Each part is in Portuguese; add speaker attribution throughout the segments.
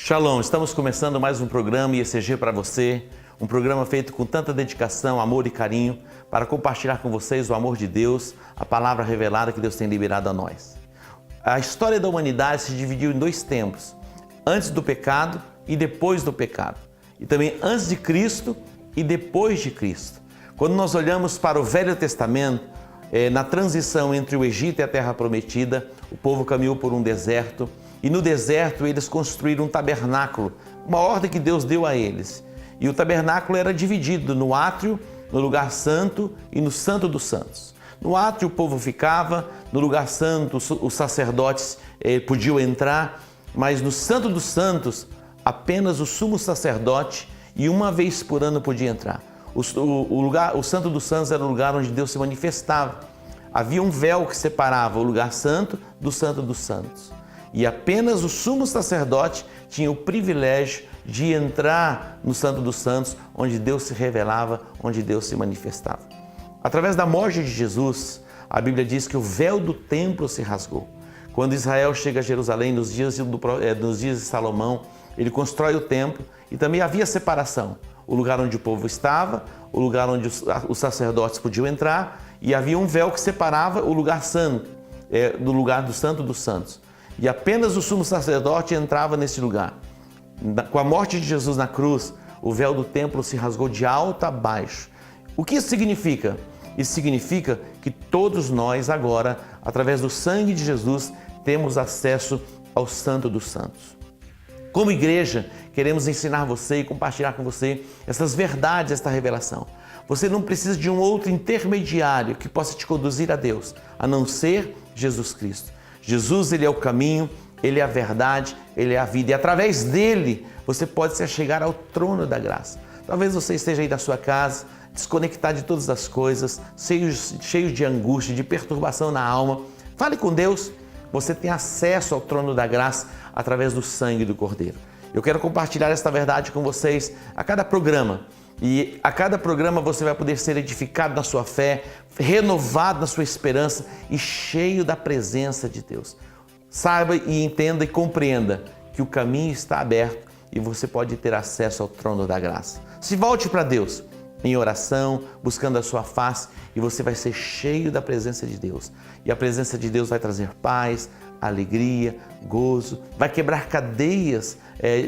Speaker 1: Shalom, estamos começando mais um programa IECG para você, um programa feito com tanta dedicação, amor e carinho para compartilhar com vocês o amor de Deus, a palavra revelada que Deus tem liberado a nós. A história da humanidade se dividiu em dois tempos, antes do pecado e depois do pecado, e também antes de Cristo e depois de Cristo. Quando nós olhamos para o Velho Testamento, na transição entre o Egito e a Terra Prometida, o povo caminhou por um deserto e no deserto eles construíram um tabernáculo, uma ordem que Deus deu a eles. E o tabernáculo era dividido no átrio, no lugar santo e no santo dos santos. No átrio o povo ficava, no lugar santo os sacerdotes podiam entrar, mas no santo dos santos apenas o sumo sacerdote e uma vez por ano podia entrar. O santo dos santos era o lugar onde Deus se manifestava. Havia um véu que separava o lugar santo do santo dos santos. E apenas o sumo sacerdote tinha o privilégio de entrar no santo dos santos, onde Deus se revelava, onde Deus se manifestava. Através da morte de Jesus, a Bíblia diz que o véu do templo se rasgou. Quando Israel chega a Jerusalém, nos dias de Salomão, ele constrói o templo e também havia separação. O lugar onde o povo estava, o lugar onde os sacerdotes podiam entrar, e havia um véu que separava o lugar santo, do lugar do santo dos santos. E apenas o sumo sacerdote entrava nesse lugar. Com a morte de Jesus na cruz, o véu do templo se rasgou de alto a baixo. O que isso significa? Isso significa que todos nós agora, através do sangue de Jesus, temos acesso ao Santo dos Santos. Como igreja, queremos ensinar você e compartilhar com você essas verdades, esta revelação. Você não precisa de um outro intermediário que possa te conduzir a Deus, a não ser Jesus Cristo. Jesus, Ele é o caminho, Ele é a verdade, Ele é a vida. E através dEle, você pode se chegar ao trono da graça. Talvez você esteja aí na sua casa, desconectado de todas as coisas, cheio de angústia, de perturbação na alma. Fale com Deus. Você tem acesso ao trono da graça através do sangue do Cordeiro. Eu quero compartilhar esta verdade com vocês a cada programa. E a cada programa você vai poder ser edificado na sua fé, renovado na sua esperança e cheio da presença de Deus. Saiba e entenda e compreenda que o caminho está aberto e você pode ter acesso ao trono da graça. Se volte para Deus em oração, buscando a sua face, e você vai ser cheio da presença de Deus. E a presença de Deus vai trazer paz, alegria, gozo, vai quebrar cadeias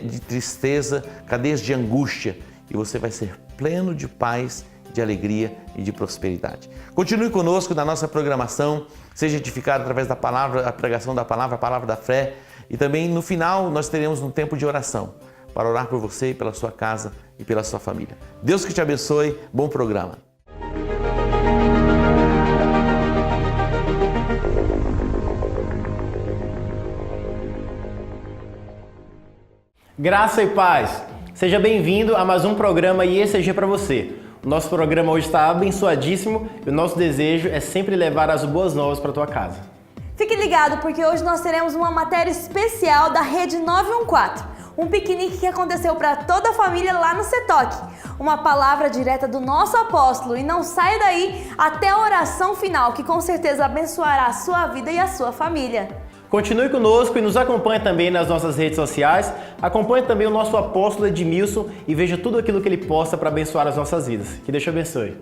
Speaker 1: de tristeza, cadeias de angústia, e você vai ser pleno de paz, de alegria e de prosperidade. Continue conosco na nossa programação, seja edificado através da palavra, a pregação da palavra, a palavra da fé, e também no final nós teremos um tempo de oração, para orar por você, pela sua casa e pela sua família. Deus que te abençoe, bom programa.
Speaker 2: Graça e paz. Seja bem-vindo a mais um programa IECG para você. O nosso programa hoje está abençoadíssimo e o nosso desejo é sempre levar as boas novas para a tua casa.
Speaker 3: Fique ligado porque hoje nós teremos uma matéria especial da Rede 914. Um piquenique que aconteceu para toda a família lá no CETOC. Uma palavra direta do nosso apóstolo, e não saia daí até a oração final, que com certeza abençoará a sua vida e a sua família.
Speaker 2: Continue conosco e nos acompanhe também nas nossas redes sociais. Acompanhe também o nosso apóstolo Edmilson e veja tudo aquilo que ele posta para abençoar as nossas vidas. Que Deus te abençoe.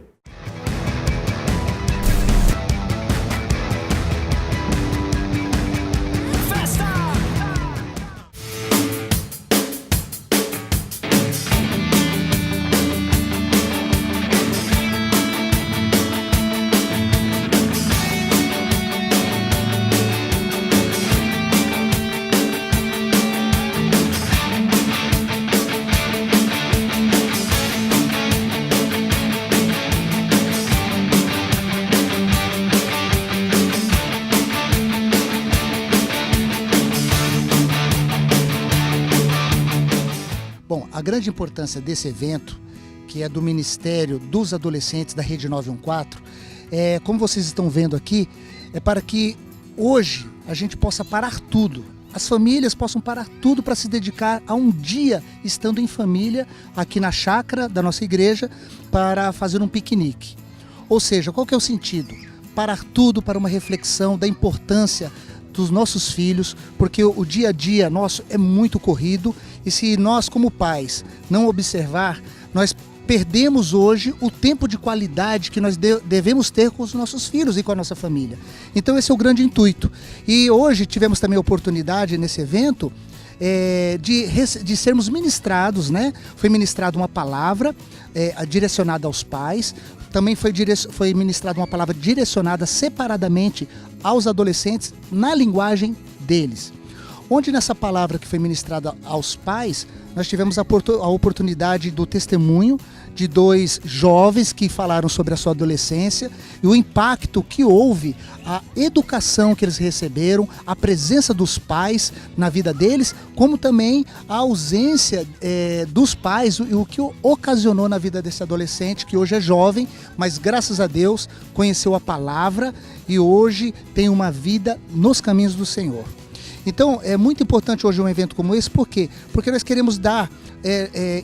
Speaker 4: Bom, a grande importância desse evento, que é do Ministério dos Adolescentes da Rede 914, como vocês estão vendo aqui, é para que hoje a gente possa parar tudo. As famílias possam parar tudo para se dedicar a um dia estando em família aqui na chácara da nossa igreja para fazer um piquenique. Ou seja, qual que é o sentido? Parar tudo para uma reflexão da importância dos nossos filhos, porque o dia a dia nosso é muito corrido e se nós como pais não observar, nós perdemos hoje o tempo de qualidade que nós devemos ter com os nossos filhos e com a nossa família. Então esse é o grande intuito. E hoje tivemos também a oportunidade nesse evento de sermos ministrados, né? Foi ministrada uma palavra direcionada aos pais, também foi ministrada uma palavra direcionada separadamente aos adolescentes na linguagem deles. Onde nessa palavra que foi ministrada aos pais, nós tivemos a oportunidade do testemunho de 2 jovens que falaram sobre a sua adolescência e o impacto que houve, a educação que eles receberam, a presença dos pais na vida deles, como também a ausência dos pais, o que ocasionou na vida desse adolescente, que hoje é jovem, mas graças a Deus conheceu a palavra e hoje tem uma vida nos caminhos do Senhor. Então é muito importante hoje um evento como esse, por quê? Porque nós queremos dar,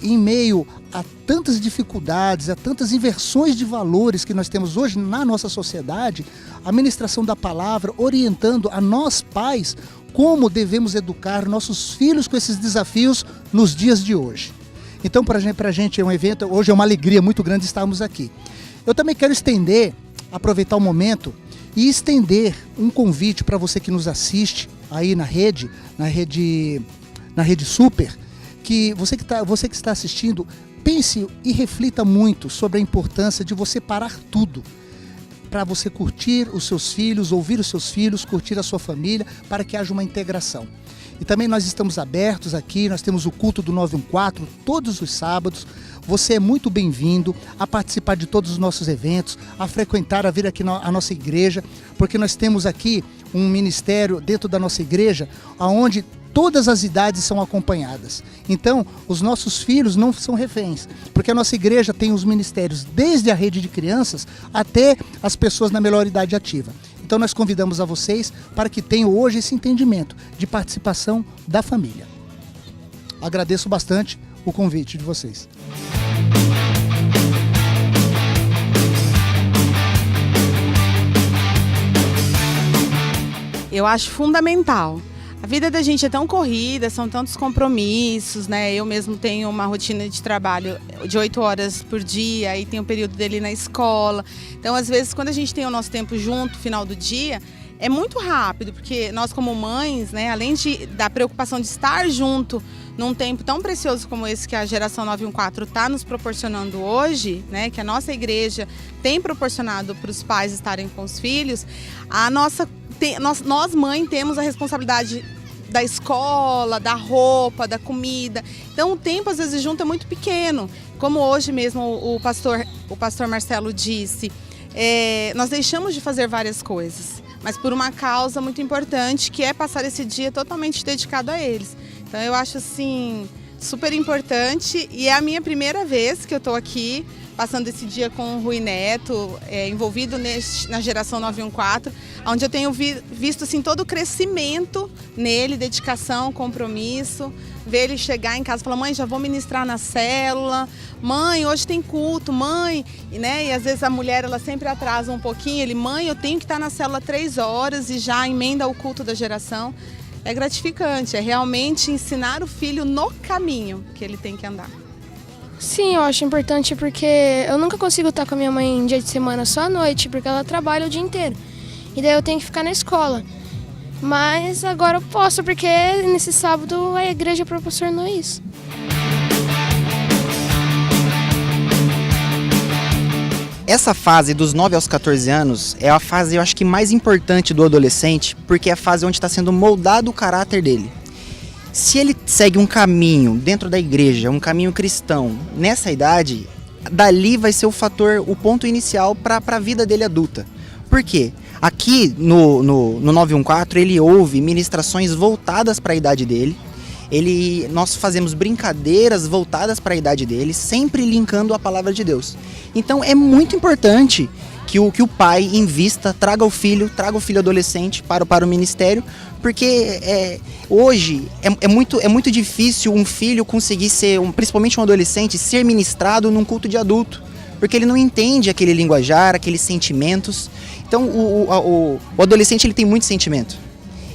Speaker 4: em meio a tantas dificuldades, a tantas inversões de valores que nós temos hoje na nossa sociedade, a ministração da palavra, orientando a nós pais como devemos educar nossos filhos com esses desafios nos dias de hoje. Então para a gente é um evento, hoje é uma alegria muito grande estarmos aqui. Eu também quero aproveitar o momento e estender um convite para você que nos assiste aí na rede Super, que você que está assistindo, pense e reflita muito sobre a importância de você parar tudo para você curtir os seus filhos, ouvir os seus filhos, curtir a sua família, para que haja uma integração. E também nós estamos abertos aqui, nós temos o culto do 914 todos os sábados. Você é muito bem-vindo a participar de todos os nossos eventos, a frequentar, a vir aqui à nossa igreja, porque nós temos aqui um ministério dentro da nossa igreja, onde todas as idades são acompanhadas. Então, os nossos filhos não são reféns, porque a nossa igreja tem os ministérios desde a rede de crianças até as pessoas na melhor idade ativa. Então nós convidamos a vocês para que tenham hoje esse entendimento de participação da família. Agradeço bastante o convite de vocês.
Speaker 5: Eu acho fundamental. A vida da gente é tão corrida, são tantos compromissos, né? Eu mesmo tenho uma rotina de trabalho de 8 horas por dia, aí tem o período dele na escola. Então, às vezes, quando a gente tem o nosso tempo junto, final do dia, é muito rápido, porque nós como mães, né, além da preocupação de estar junto num tempo tão precioso como esse que a geração 914 está nos proporcionando hoje, né, que a nossa igreja tem proporcionado para os pais estarem com os filhos, nós mães temos a responsabilidade da escola, da roupa, da comida. Então o tempo às vezes junto é muito pequeno. Como hoje mesmo o pastor Marcelo disse, nós deixamos de fazer várias coisas, mas por uma causa muito importante, que é passar esse dia totalmente dedicado a eles. Então eu acho assim super importante e é a minha primeira vez que eu estou aqui passando esse dia com o Rui Neto, envolvido na geração 914, onde eu tenho visto assim, todo o crescimento nele, dedicação, compromisso, ver ele chegar em casa e falar, mãe, já vou ministrar na célula, mãe, hoje tem culto, mãe, né? E às vezes a mulher ela sempre atrasa um pouquinho, ele, mãe, eu tenho que estar na célula 3 horas e já emenda o culto da geração. É gratificante, é realmente ensinar o filho no caminho que ele tem que andar.
Speaker 6: Sim, eu acho importante porque eu nunca consigo estar com a minha mãe em dia de semana, só à noite, porque ela trabalha o dia inteiro. E daí eu tenho que ficar na escola. Mas agora eu posso, porque nesse sábado a igreja proporcionou isso.
Speaker 7: Essa fase dos 9 aos 14 anos é a fase, eu acho que mais importante do adolescente, porque é a fase onde está sendo moldado o caráter dele. Se ele segue um caminho dentro da igreja, um caminho cristão, nessa idade, dali vai ser o ponto inicial para a vida dele adulta. Por quê? Aqui no 914 ele ouve ministrações voltadas para a idade dele, nós fazemos brincadeiras voltadas para a idade dele, sempre linkando a palavra de Deus. Então é muito importante que o pai invista, traga o filho adolescente para o ministério, porque hoje é muito difícil um filho conseguir principalmente um adolescente, ser ministrado num culto de adulto, porque ele não entende aquele linguajar, aqueles sentimentos. Então o adolescente ele tem muito sentimento.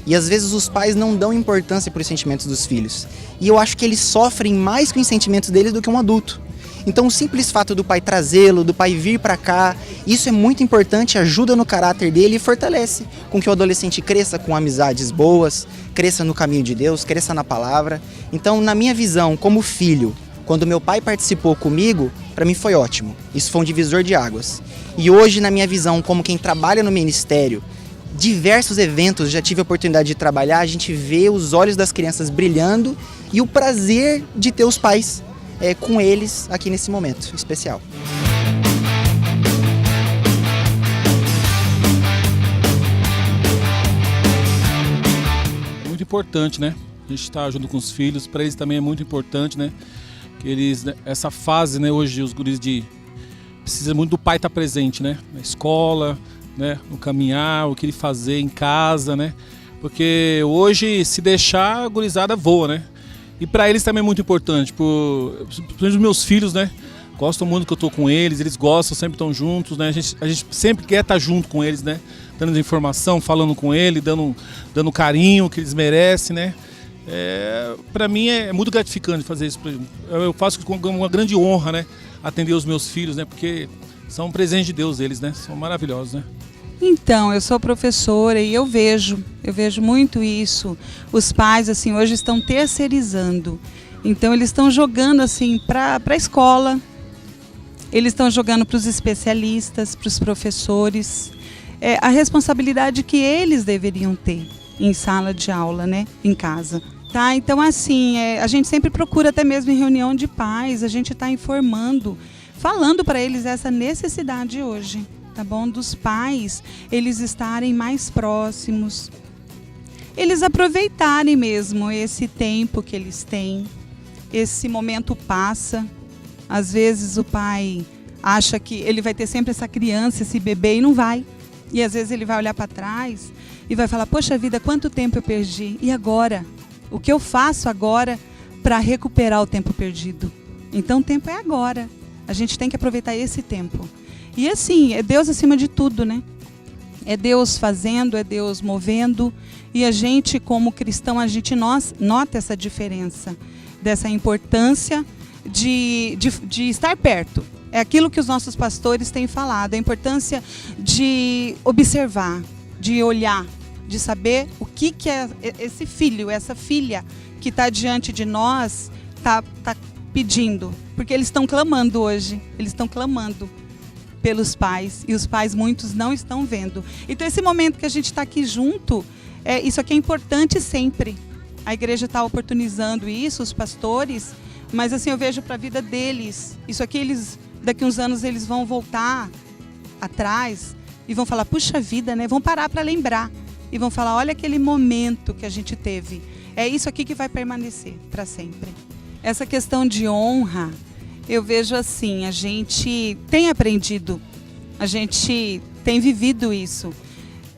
Speaker 7: E às vezes os pais não dão importância para os sentimentos dos filhos. E eu acho que eles sofrem mais com os sentimentos deles do que um adulto. Então o simples fato do pai trazê-lo, do pai vir para cá, isso é muito importante, ajuda no caráter dele e fortalece com que o adolescente cresça com amizades boas, cresça no caminho de Deus, cresça na palavra. Então, na minha visão, como filho, quando meu pai participou comigo, para mim foi ótimo. Isso foi um divisor de águas. E hoje, na minha visão, como quem trabalha no ministério, diversos eventos, já tive a oportunidade de trabalhar, a gente vê os olhos das crianças brilhando e o prazer de ter os pais com eles aqui nesse momento especial.
Speaker 8: É muito importante, né? A gente está junto com os filhos, para eles também é muito importante, né? Que eles, né, essa fase, né, hoje os guris precisa muito do pai estar presente, né? Na escola, né, no caminhar, o que ele fazer em casa, né? Porque hoje, se deixar, a gurizada voa, né? E para eles também é muito importante, principalmente os meus filhos, né? Gostam muito que eu tô com eles, eles gostam, sempre estão juntos, né? A gente sempre quer estar junto com eles, né? Dando informação, falando com eles, dando carinho que eles merecem, né? Para mim é muito gratificante fazer isso. Eu faço com uma grande honra, né? Atender os meus filhos, né? Porque são presentes de Deus eles, né? São maravilhosos, né?
Speaker 5: Então, eu sou professora e eu vejo muito isso. Os pais, assim, hoje estão terceirizando. Então, eles estão jogando, assim, para a escola. Eles estão jogando para os especialistas, para os professores. A responsabilidade que eles deveriam ter em sala de aula, né? Em casa. Tá? Então, assim, a gente sempre procura, até mesmo em reunião de pais, a gente está informando, falando para eles essa necessidade hoje. Tá bom? Dos pais, eles estarem mais próximos, eles aproveitarem mesmo esse tempo que eles têm, esse momento passa, às vezes o pai acha que ele vai ter sempre essa criança, esse bebê, e não vai, e às vezes ele vai olhar para trás e vai falar, poxa vida, quanto tempo eu perdi, e agora? O que eu faço agora para recuperar o tempo perdido? Então o tempo é agora, a gente tem que aproveitar esse tempo. E assim, é Deus acima de tudo, né? É Deus fazendo, é Deus movendo. E a gente, como cristão, nota essa diferença, dessa importância de estar perto. É aquilo que os nossos pastores têm falado, a importância de observar, de olhar, de saber o que é esse filho, essa filha que está diante de nós, está pedindo. Porque eles estão clamando hoje, eles estão clamando pelos pais, e os pais muitos não estão vendo. Então esse momento que a gente está aqui junto, isso aqui é importante sempre. A igreja está oportunizando isso, os pastores, mas assim eu vejo para a vida deles. Isso aqui eles, daqui uns anos eles vão voltar atrás e vão falar, puxa vida, né? Vão parar para lembrar e vão falar, olha aquele momento que a gente teve. É isso aqui que vai permanecer para sempre. Essa questão de honra, eu vejo assim, a gente tem aprendido, a gente tem vivido isso.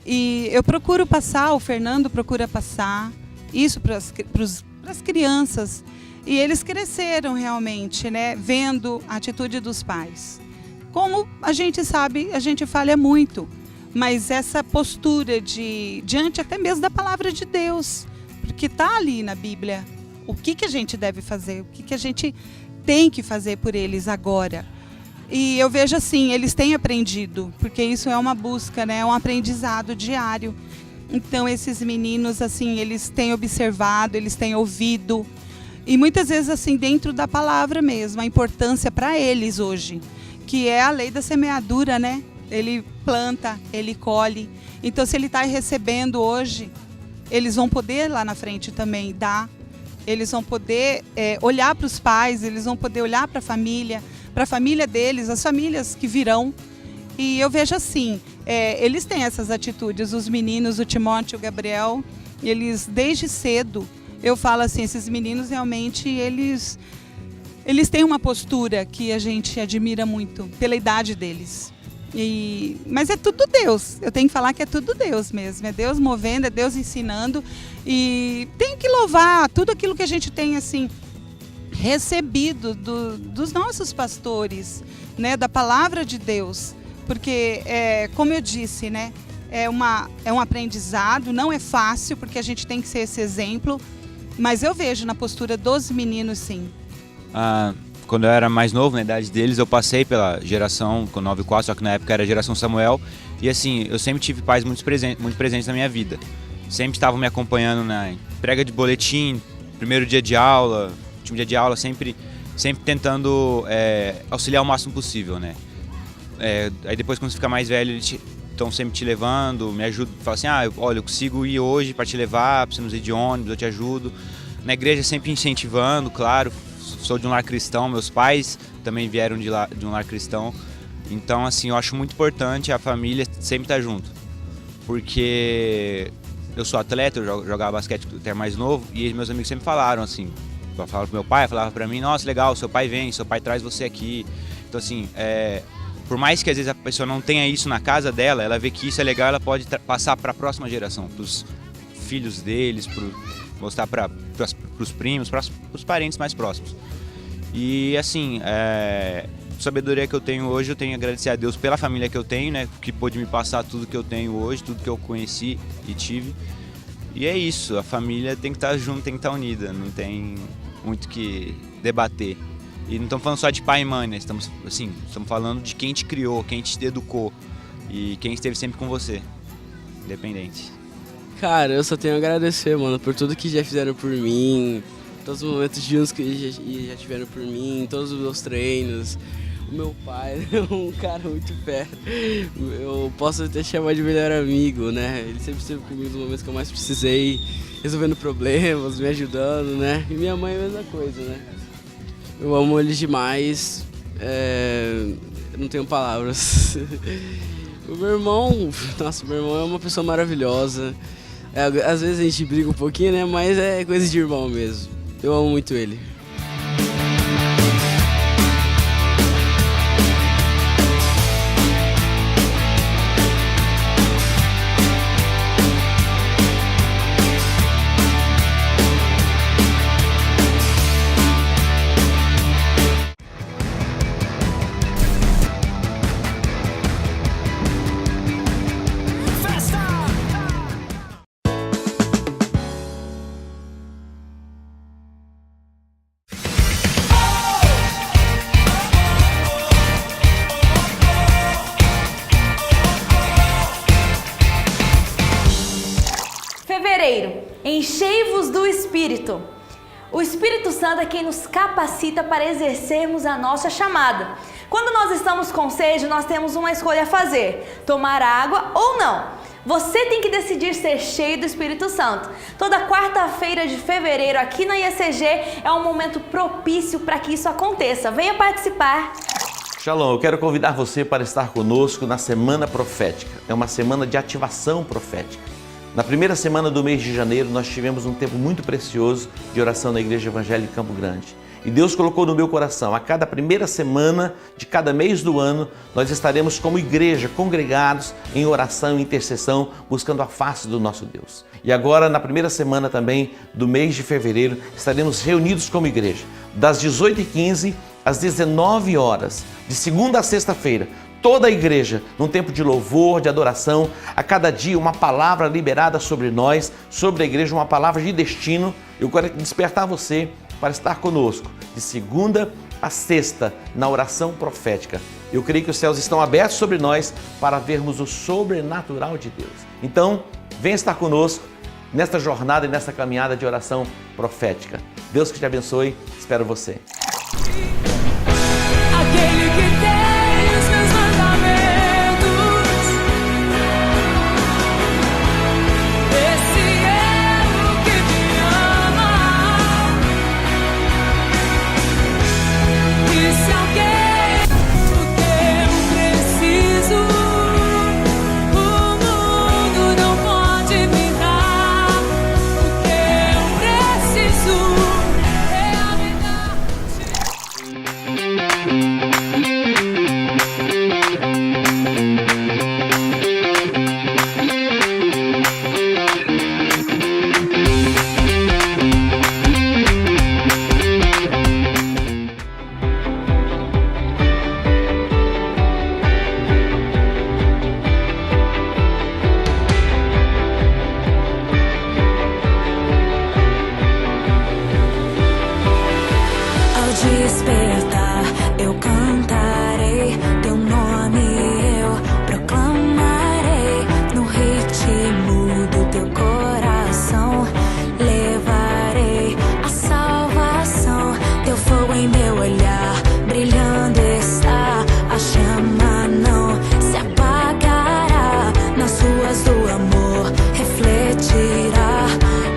Speaker 5: E eu procuro passar, o Fernando procura passar isso para as crianças. E eles cresceram realmente, né, vendo a atitude dos pais. Como a gente sabe, a gente falha muito. Mas essa postura diante até mesmo da palavra de Deus. Porque está ali na Bíblia o que a gente deve fazer, o que a gente tem que fazer por eles agora. E eu vejo assim, eles têm aprendido, porque isso é uma busca, né? É um aprendizado diário. Então esses meninos, assim, eles têm observado, eles têm ouvido. E muitas vezes, assim, dentro da palavra mesmo, a importância para eles hoje, que é a lei da semeadura, né? Ele planta, ele colhe. Então se ele está recebendo hoje, eles vão poder lá na frente também dar. Eles vão poder olhar para os pais, eles vão poder olhar para a família deles, as famílias que virão. E eu vejo assim, eles têm essas atitudes, os meninos, o Timóteo e o Gabriel, eles desde cedo, eu falo assim, esses meninos realmente, eles têm uma postura que a gente admira muito, pela idade deles. Mas é tudo Deus, eu tenho que falar que é tudo Deus mesmo, é Deus movendo, é Deus ensinando, e tenho que louvar tudo aquilo que a gente tem assim recebido dos nossos pastores, né, da palavra de Deus, porque como eu disse, né, é um aprendizado, não é fácil, porque a gente tem que ser esse exemplo, mas eu vejo na postura dos meninos, sim.
Speaker 9: Quando eu era mais novo, na idade deles, eu passei pela geração com 9-4, só que na época era a geração Samuel. E assim, eu sempre tive pais muito presentes na minha vida. Sempre estavam me acompanhando na entrega de boletim, primeiro dia de aula, último dia de aula, sempre tentando auxiliar o máximo possível, né? Aí depois, quando você fica mais velho, eles estão sempre te levando, me ajudam, falam assim, olha, eu consigo ir hoje para te levar, precisamos ir de ônibus, eu te ajudo. Na igreja sempre incentivando, claro. Sou de um lar cristão, meus pais também vieram de um lar cristão. Então, assim, eu acho muito importante a família sempre estar junto. Porque eu sou atleta, eu jogava basquete até mais novo, e meus amigos sempre falaram, assim, falavam pro meu pai, falavam pra mim, nossa, legal, seu pai vem, seu pai traz você aqui. Então, assim, por mais que às vezes a pessoa não tenha isso na casa dela, ela vê que isso é legal, ela pode passar para a próxima geração, pros filhos deles, mostrar para os primos, para os parentes mais próximos. E assim, a sabedoria que eu tenho hoje, eu tenho que agradecer a Deus pela família que eu tenho, né, que pôde me passar tudo que eu tenho hoje, tudo que eu conheci e tive. E é isso, a família tem que estar junto, tem que estar unida, não tem muito que debater. E não estamos falando só de pai e mãe, né? Estamos falando de quem te criou, quem te educou e quem esteve sempre com você, independente.
Speaker 10: Cara, eu só tenho a agradecer, mano, por tudo que já fizeram por mim, todos os momentos juntos que já tiveram por mim, todos os meus treinos. O meu pai é um cara muito fera. Eu posso até chamar de melhor amigo, né? Ele sempre esteve comigo nos momentos que eu mais precisei, resolvendo problemas, me ajudando, né? E minha mãe é a mesma coisa, né? Eu amo eles demais, eu não tenho palavras. O meu irmão é uma pessoa maravilhosa. Às vezes a gente briga um pouquinho, né? Mas é coisa de irmão mesmo. Eu amo muito ele.
Speaker 3: Fevereiro, enchei-vos do Espírito. O Espírito Santo é quem nos capacita para exercermos a nossa chamada. Quando nós estamos com sede, nós temos uma escolha a fazer: tomar água ou não. Você tem que decidir ser cheio do Espírito Santo. Toda quarta-feira de fevereiro aqui na IECG é um momento propício para que isso aconteça. Venha participar!
Speaker 1: Shalom, eu quero convidar você para estar conosco na Semana Profética. É uma semana de ativação profética. Na primeira semana do mês de janeiro, nós tivemos um tempo muito precioso de oração na Igreja Evangélica Campo Grande. E Deus colocou no meu coração, a cada primeira semana de cada mês do ano, nós estaremos como igreja congregados em oração e intercessão, buscando a face do nosso Deus. E agora, na primeira semana também do mês de fevereiro, estaremos reunidos como igreja, das 18h15 às 19 horas, de segunda a sexta-feira, toda a igreja, num tempo de louvor, de adoração, a cada dia uma palavra liberada sobre nós, sobre a igreja, uma palavra de destino. Eu quero despertar você para estar conosco, de segunda a sexta, na oração profética. Eu creio que os céus estão abertos sobre nós para vermos o sobrenatural de Deus. Então, venha estar conosco nesta jornada e nesta caminhada de oração profética. Deus que te abençoe, espero você.
Speaker 11: Aquele que tem os meus mandamentos, esse é o que me ama. E se alguém o que eu preciso, o mundo não pode me dar. O que eu preciso é a verdade. despertar, eu cantarei teu nome, eu proclamarei no ritmo do teu coração. Levarei a salvação, teu fogo em meu olhar, brilhando está. A chama não se apagará, nas ruas do amor refletirá,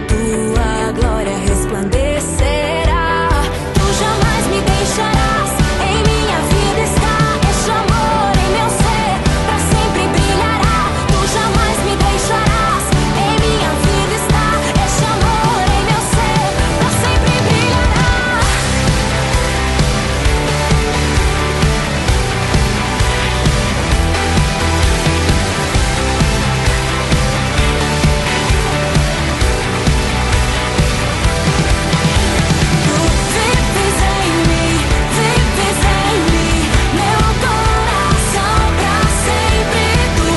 Speaker 11: tua glória resplandecerá. Tu jamais me deixarás, em minha vida está este amor em meu ser, pra sempre brilhará. Tu jamais me deixarás, em minha vida está este amor em meu ser, pra sempre brilhará. Tu vives em mim, meu coração pra sempre. Tu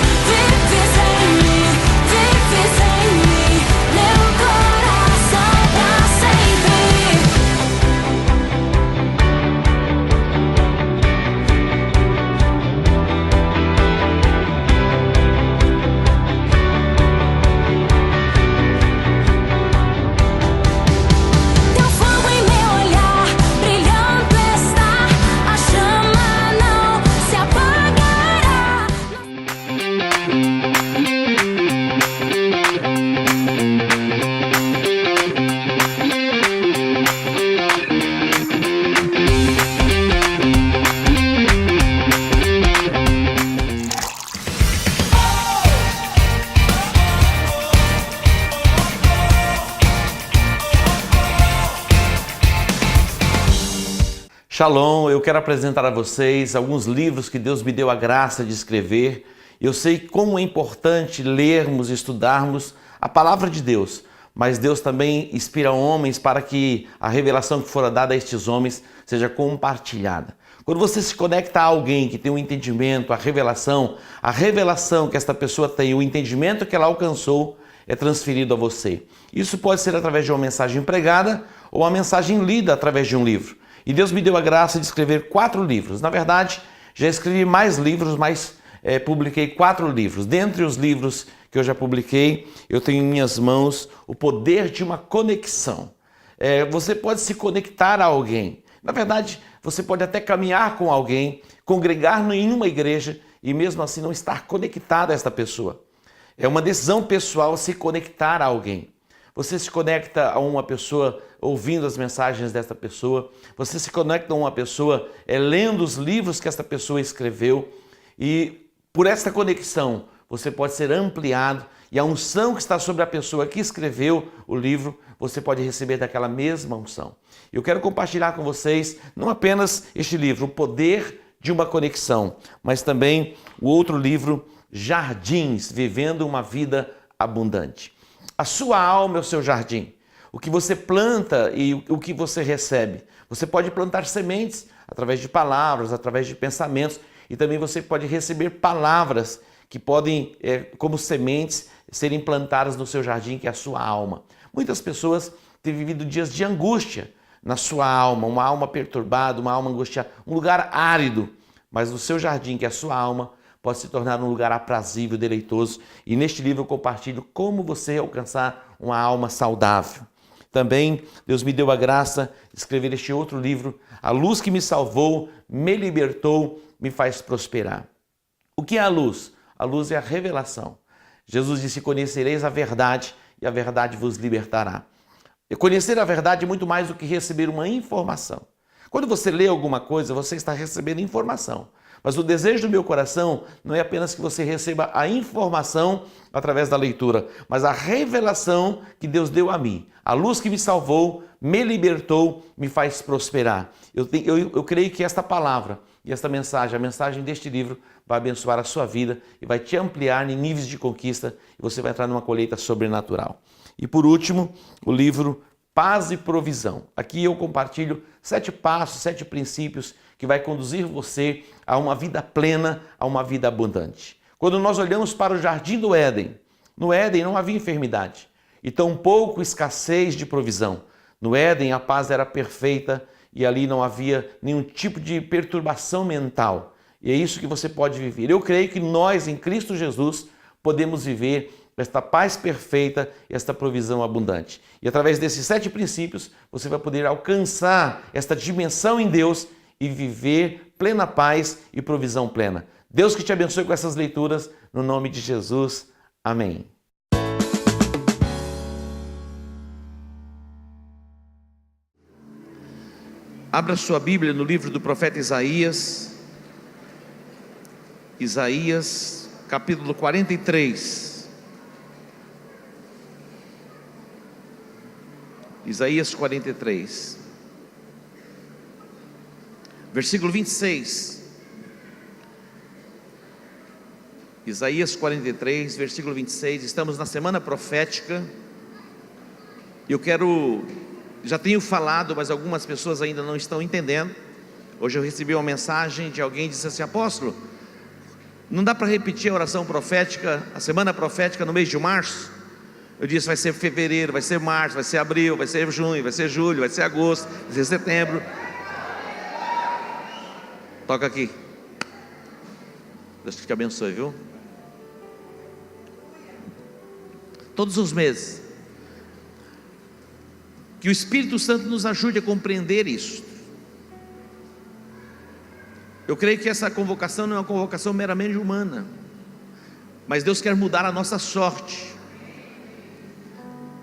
Speaker 11: vives em mim, meu coração pra sempre. Teu fogo em meu olhar, brilhando está. A chama não se apagará.
Speaker 1: Shalom, eu quero apresentar a vocês alguns livros que Deus me deu a graça de escrever. Eu sei como é importante lermos e estudarmos a palavra de Deus, mas Deus também inspira homens para que a revelação que fora dada a estes homens seja compartilhada. Quando você se conecta a alguém que tem um entendimento, a revelação que esta pessoa tem, o entendimento que ela alcançou, é transferido a você. Isso pode ser através de uma mensagem pregada ou uma mensagem lida através de um livro. E Deus me deu a graça de escrever 4 livros. Na verdade, já escrevi mais livros, mas publiquei 4 livros. Dentre os livros que eu já publiquei, eu tenho em minhas mãos O Poder de uma Conexão. Você pode se conectar a alguém. Na verdade, você pode até caminhar com alguém, congregar em uma igreja e mesmo assim não estar conectado a esta pessoa. É uma decisão pessoal se conectar a alguém. Você se conecta a uma pessoa ouvindo as mensagens desta pessoa, você se conecta a uma pessoa lendo os livros que esta pessoa escreveu, e por esta conexão você pode ser ampliado, e a unção que está sobre a pessoa que escreveu o livro, você pode receber daquela mesma unção. Eu quero compartilhar com vocês não apenas este livro, O Poder de uma Conexão, mas também o outro livro, Jardins, Vivendo uma Vida Abundante. A sua alma é o seu jardim. O que você planta e o que você recebe. Você pode plantar sementes através de palavras, através de pensamentos, e também você pode receber palavras que podem, como sementes, serem plantadas no seu jardim, que é a sua alma. Muitas pessoas têm vivido dias de angústia na sua alma, uma alma perturbada, uma alma angustiada, um lugar árido, mas no seu jardim, que é a sua alma, pode se tornar um lugar aprazível, deleitoso. E neste livro eu compartilho como você alcançar uma alma saudável. Também Deus me deu a graça de escrever este outro livro, A Luz que me salvou, me libertou, me faz prosperar. O que é a luz? A luz é a revelação. Jesus disse: conhecereis a verdade e a verdade vos libertará. E conhecer a verdade é muito mais do que receber uma informação. Quando você lê alguma coisa, você está recebendo informação. Mas o desejo do meu coração não é apenas que você receba a informação através da leitura, mas a revelação que Deus deu a mim. A luz que me salvou, me libertou, me faz prosperar. Eu creio que esta palavra e esta mensagem, a mensagem deste livro, vai abençoar a sua vida e vai te ampliar em níveis de conquista e você vai entrar numa colheita sobrenatural. E por último, o livro Paz e Provisão. Aqui eu compartilho 7 passos, 7 princípios que vai conduzir você a uma vida plena, a uma vida abundante. Quando nós olhamos para o Jardim do Éden, no Éden não havia enfermidade e tampouco escassez de provisão. No Éden a paz era perfeita e ali não havia nenhum tipo de perturbação mental. E é isso que você pode viver. Eu creio que nós, em Cristo Jesus, podemos viver esta paz perfeita e esta provisão abundante. E através desses 7 princípios, você vai poder alcançar esta dimensão em Deus e viver plena paz e provisão plena. Deus que te abençoe com essas leituras, no nome de Jesus. Amém. Abra sua Bíblia no livro do profeta Isaías. Isaías, capítulo 43. Isaías 43. Versículo 26. Isaías 43, versículo 26. Estamos na semana profética. Já tenho falado, mas algumas pessoas ainda não estão entendendo. Hoje eu recebi uma mensagem de alguém que disse assim: apóstolo, não dá para repetir a oração profética, a semana profética no mês de março? Eu disse: vai ser fevereiro, vai ser março, vai ser abril, vai ser junho, vai ser julho, vai ser agosto, vai ser setembro. Toca aqui. Deus te abençoe, viu? Todos os meses. Que o Espírito Santo nos ajude a compreender isso. Eu creio que essa convocação não é uma convocação meramente humana, mas Deus quer mudar a nossa sorte.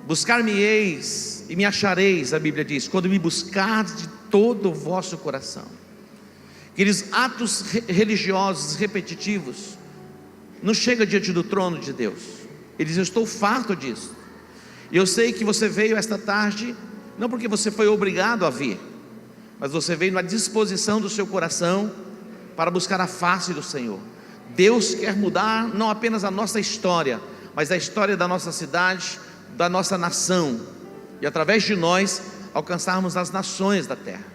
Speaker 1: Buscar-me-eis e me achareis, a Bíblia diz, quando me buscardes de todo o vosso coração. Aqueles atos religiosos repetitivos não chega diante do trono de Deus. Ele diz: eu estou farto disso. E eu sei que você veio esta tarde não porque você foi obrigado a vir, mas você veio na disposição do seu coração para buscar a face do Senhor. Deus quer mudar não apenas a nossa história, mas a história da nossa cidade, da nossa nação, e através de nós alcançarmos as nações da terra.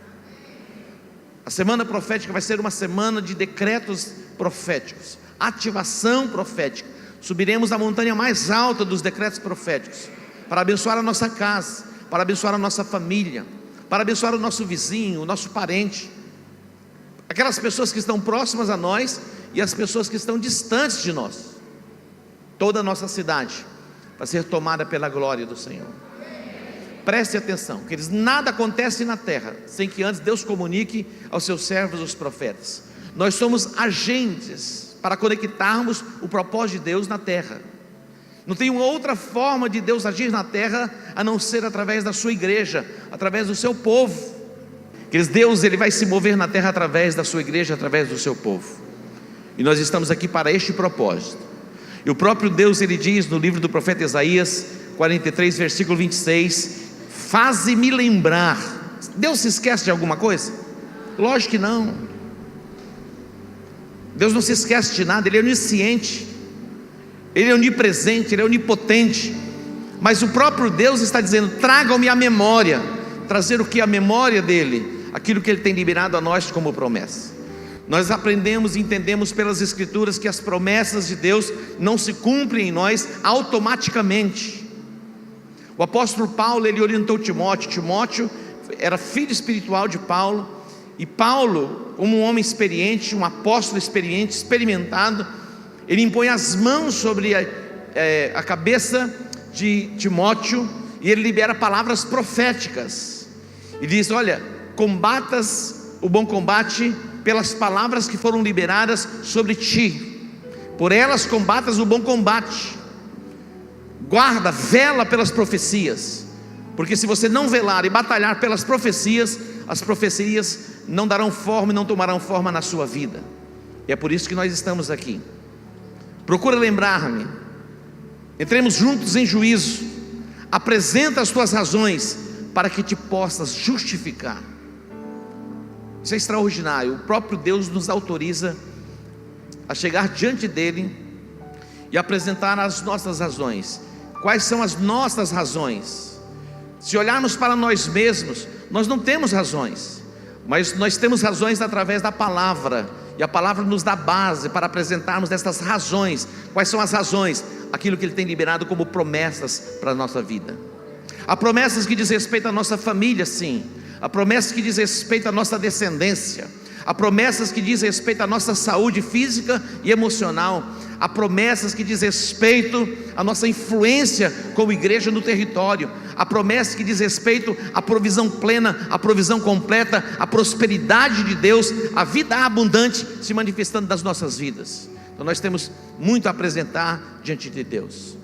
Speaker 1: A semana profética vai ser uma semana de decretos proféticos, ativação profética. Subiremos a montanha mais alta dos decretos proféticos, para abençoar a nossa casa, para abençoar a nossa família, para abençoar o nosso vizinho, o nosso parente, aquelas pessoas que estão próximas a nós e as pessoas que estão distantes de nós. Toda a nossa cidade vai ser tomada pela glória do Senhor. Preste atenção, queridos, nada acontece na terra sem que antes Deus comunique aos seus servos, os profetas. Nós somos agentes para conectarmos o propósito de Deus na terra. Não tem uma outra forma de Deus agir na terra a não ser através da sua igreja, através do seu povo. Queridos, Deus ele vai se mover na terra através da sua igreja, através do seu povo. E nós estamos aqui para este propósito. E o próprio Deus ele diz no livro do profeta Isaías 43, versículo 26: faze-me lembrar. Deus se esquece de alguma coisa? Lógico que não. Deus não se esquece de nada, Ele é onisciente, Ele é onipresente, Ele é onipotente. Mas o próprio Deus está dizendo: tragam-me a memória. Trazer o que? A memória dEle, aquilo que Ele tem liberado a nós como promessa. Nós aprendemos e entendemos pelas Escrituras que as promessas de Deus não se cumprem em nós automaticamente. O apóstolo Paulo, ele orientou Timóteo. Timóteo era filho espiritual de Paulo, e Paulo, como um homem experiente, um apóstolo experiente, experimentado, ele impõe as mãos sobre a cabeça de Timóteo, e ele libera palavras proféticas, e diz: olha, combatas o bom combate pelas palavras que foram liberadas sobre ti, por elas combatas o bom combate. Guarda, vela pelas profecias, porque se você não velar e batalhar pelas profecias, as profecias não darão forma e não tomarão forma na sua vida. E é por isso que nós estamos aqui. Procura lembrar-me. Entremos juntos em juízo. Apresenta as tuas razões para que te possas justificar. Isso é extraordinário. O próprio Deus nos autoriza a chegar diante dele e apresentar as nossas razões. Quais são as nossas razões? Se olharmos para nós mesmos, nós não temos razões, mas nós temos razões através da palavra, e a palavra nos dá base para apresentarmos estas razões. Quais são as razões? Aquilo que Ele tem liberado como promessas para a nossa vida. Há promessas que diz respeito à nossa família, sim. há promessas que diz respeito à nossa descendência, há promessas que diz respeito à nossa saúde física e emocional, há promessas que diz respeito à nossa influência como igreja no território, há promessas que diz respeito à provisão plena, à provisão completa, à prosperidade de Deus, à vida abundante se manifestando nas nossas vidas. Então nós temos muito a apresentar diante de Deus.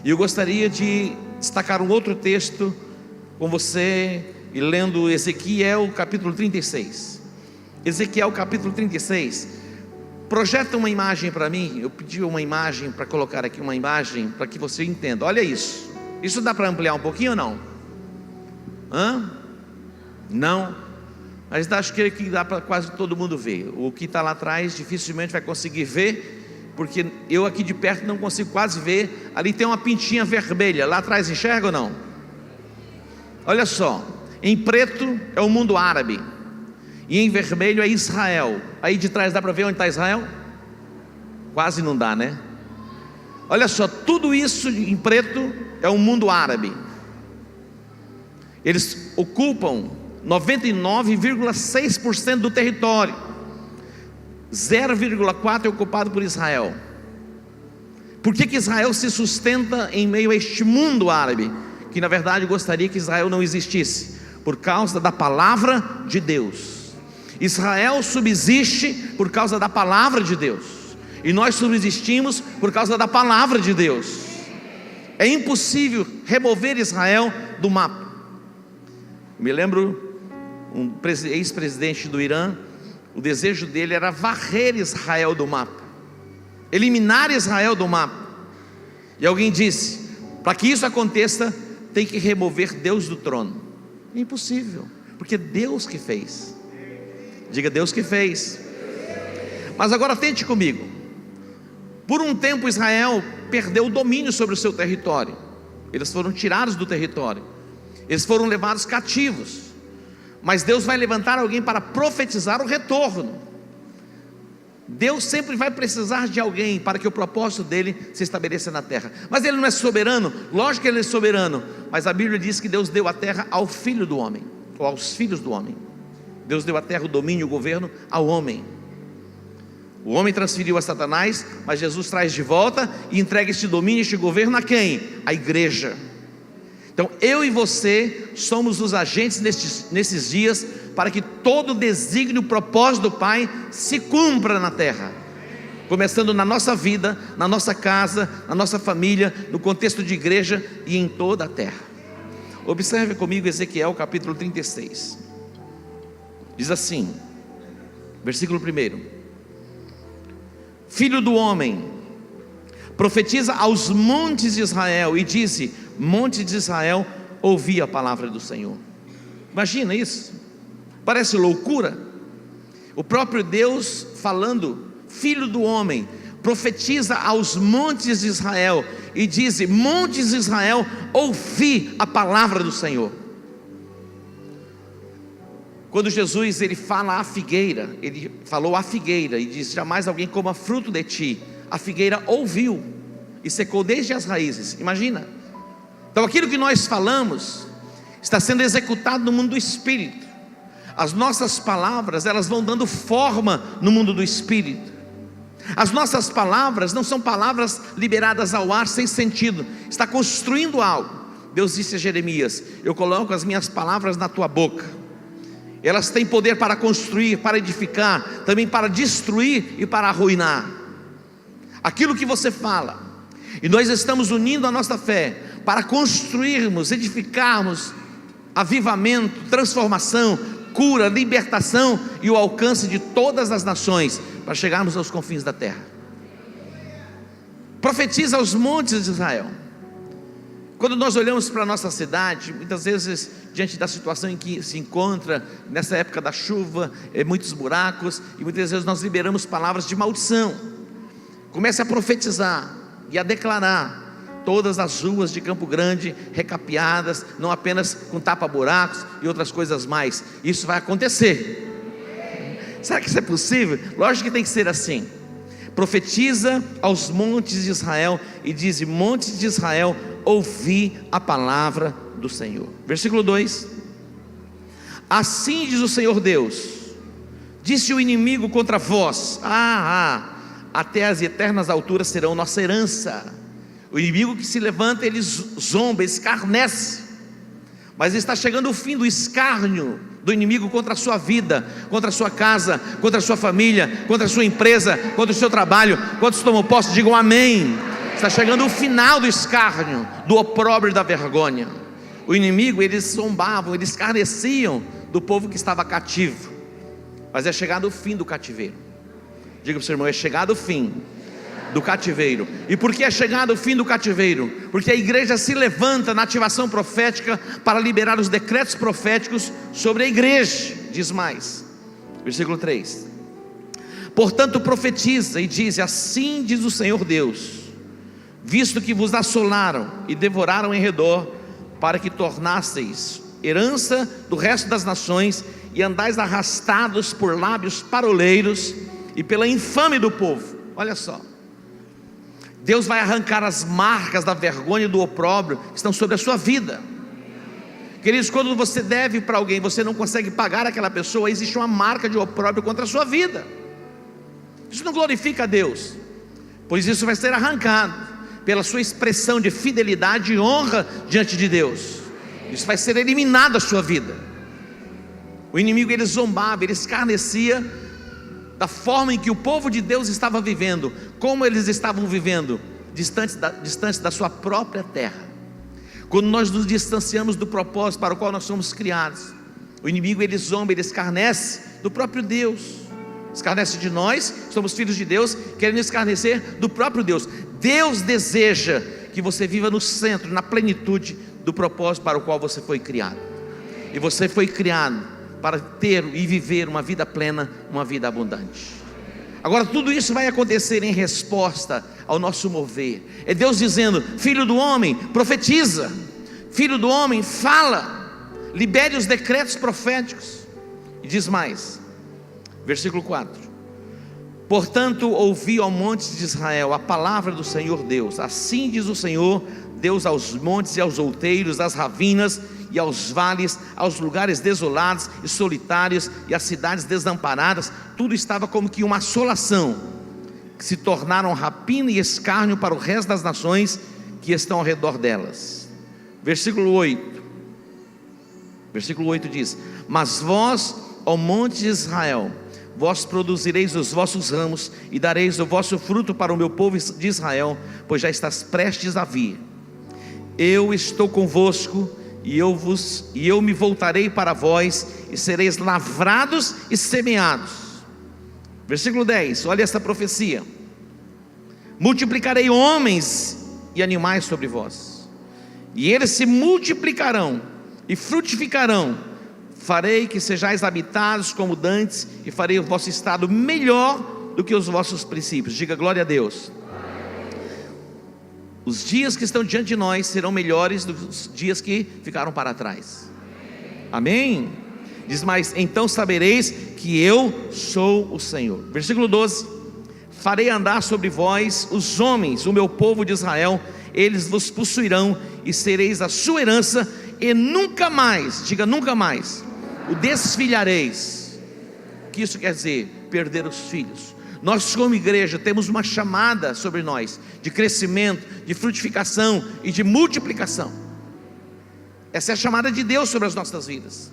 Speaker 1: E eu gostaria de destacar um outro texto com você, e lendo Ezequiel capítulo 36. Ezequiel capítulo 36. Projeta uma imagem para mim. Eu pedi uma imagem para colocar aqui, uma imagem para que você entenda. Olha isso. Isso dá para ampliar um pouquinho ou não? Não? Mas acho que dá para quase todo mundo ver. O que está lá atrás dificilmente vai conseguir ver, porque eu aqui de perto não consigo quase ver. Ali tem uma pintinha vermelha. Lá atrás enxerga ou não? Olha só. Em preto é o mundo árabe, e em vermelho é Israel. Aí de trás dá para ver onde está Israel? Quase não dá, né? Olha só, tudo isso em preto é o mundo árabe. Eles ocupam 99,6% do território. 0,4% é ocupado por Israel. Por que Israel se sustenta em meio a este mundo árabe? Que na verdade gostaria que Israel não existisse, por causa da palavra de Deus. Israel subsiste por causa da palavra de Deus, e nós subsistimos por causa da palavra de Deus. É impossível remover Israel do mapa. Eu me lembro, um ex-presidente do Irã, o desejo dele era varrer Israel do mapa, eliminar Israel do mapa. E alguém disse: para que isso aconteça, tem que remover Deus do trono. É impossível, porque Deus que fez. Diga: Deus que fez. Mas agora tente comigo. Por um tempo Israel perdeu o domínio sobre o seu território. Eles foram tirados do território, eles foram levados cativos. Mas Deus vai levantar alguém para profetizar o retorno. Deus sempre vai precisar de alguém para que o propósito dele se estabeleça na terra. Mas ele não é soberano? Lógico que ele é soberano, mas a Bíblia diz que Deus deu a terra ao filho do homem, ou aos filhos do homem. Deus deu a terra, o domínio, o governo ao homem. O homem transferiu a Satanás, mas Jesus traz de volta e entrega este domínio, este governo a quem? A igreja. Então eu e você somos os agentes nesses dias, para que todo o desígnio, o propósito do Pai se cumpra na terra, começando na nossa vida, na nossa casa, na nossa família, no contexto de igreja e em toda a terra. Observe comigo Ezequiel capítulo 36. Diz assim, versículo 1: Filho do homem, profetiza aos montes de Israel e dize: monte de Israel, ouvi a palavra do Senhor. Imagina isso, parece loucura. O próprio Deus falando: filho do homem, profetiza aos montes de Israel e diz: montes de Israel, ouvi a palavra do Senhor. Quando Jesus ele fala à figueira, ele falou à figueira e disse: jamais alguém coma fruto de ti. A figueira ouviu e secou desde as raízes. Imagina. Então aquilo que nós falamos está sendo executado no mundo do Espírito. As nossas palavras, elas vão dando forma no mundo do Espírito. As nossas palavras não são palavras liberadas ao ar sem sentido, está construindo algo. Deus disse a Jeremias: eu coloco as minhas palavras na tua boca. Elas têm poder para construir, para edificar, também para destruir e para arruinar. Aquilo que você fala, e nós estamos unindo a nossa fé para construirmos, edificarmos avivamento, transformação, cura, libertação e o alcance de todas as nações, para chegarmos aos confins da terra. Profetiza aos montes de Israel. Quando nós olhamos para a nossa cidade, muitas vezes, diante da situação em que se encontra, nessa época da chuva, muitos buracos, e muitas vezes nós liberamos palavras de maldição. Comece a profetizar e a declarar todas as ruas de Campo Grande recapeadas, não apenas com tapa-buracos e outras coisas mais. Isso vai acontecer. Será que isso é possível? Lógico que tem que ser assim. Profetiza aos montes de Israel e diz: montes de Israel, ouvi a palavra do Senhor. Versículo 2: Assim diz o Senhor Deus: disse o inimigo contra vós: até as eternas alturas serão nossa herança. O inimigo que se levanta, ele zomba, escarnece. Mas está chegando o fim do escárnio do inimigo contra a sua vida, contra a sua casa, contra a sua família, contra a sua empresa, contra o seu trabalho. Quantos tomam posse, digam amém. Está chegando o final do escárnio, do opróbrio e da vergonha. O inimigo, eles zombavam, eles escarneciam do povo que estava cativo. Mas é chegado o fim do cativeiro. Diga para o seu irmão: é chegado o fim do cativeiro. E por que é chegado o fim do cativeiro? Porque a igreja se levanta na ativação profética para liberar os decretos proféticos sobre a igreja. Diz mais, versículo 3: portanto profetiza e diz: assim diz o Senhor Deus, visto que vos assolaram e devoraram em redor, para que tornasseis herança do resto das nações, e andais arrastados por lábios paroleiros e pela infame do povo. Olha só, Deus vai arrancar as marcas da vergonha e do opróbrio que estão sobre a sua vida. Queridos, quando você deve para alguém, você não consegue pagar aquela pessoa, existe uma marca de opróbrio contra a sua vida. Isso não glorifica a Deus, pois isso vai ser arrancado pela sua expressão de fidelidade e honra diante de Deus. Isso vai ser eliminado da sua vida. O inimigo, ele zombava, ele escarnecia da forma em que o povo de Deus estava vivendo, como eles estavam vivendo, distantes da sua própria terra. Quando nós nos distanciamos do propósito para o qual nós somos criados, o inimigo, ele zomba, ele escarnece do próprio Deus, escarnece de nós, somos filhos de Deus, querendo escarnecer do próprio Deus. Deus deseja que você viva no centro, na plenitude do propósito para o qual você foi criado. E você foi criado para ter e viver uma vida plena, uma vida abundante. Agora, tudo isso vai acontecer em resposta ao nosso mover. É Deus dizendo: filho do homem, profetiza. Filho do homem, fala. Libere os decretos proféticos. E diz mais, versículo 4: portanto ouvi ao monte de Israel a palavra do Senhor Deus. Assim diz o Senhor Deus aos montes e aos outeiros, às ravinas e aos vales, aos lugares desolados e solitários e às cidades desamparadas. Tudo estava como que uma assolação, que se tornaram rapina e escárnio para o resto das nações que estão ao redor delas. Versículo 8 diz: mas vós, ó monte de Israel, vós produzireis os vossos ramos e dareis o vosso fruto para o meu povo de Israel, pois já estás prestes a vir. Eu estou convosco, e eu me voltarei para vós, e sereis lavrados e semeados. Versículo 10, olha essa profecia: multiplicarei homens e animais sobre vós, e eles se multiplicarão e frutificarão. Farei que sejais habitados como dantes, e farei o vosso estado melhor do que os vossos princípios. Diga glória a Deus. Os dias que estão diante de nós serão melhores dos dias que ficaram para trás. Amém? Diz mais: então sabereis que eu sou o Senhor. Versículo 12: farei andar sobre vós os homens, o meu povo de Israel, eles vos possuirão e sereis a sua herança, e nunca mais, diga nunca mais, o desfilhareis. O que isso quer dizer? Perder os filhos. Nós, como igreja, temos uma chamada sobre nós de crescimento, de frutificação e de multiplicação. Essa é a chamada de Deus sobre as nossas vidas.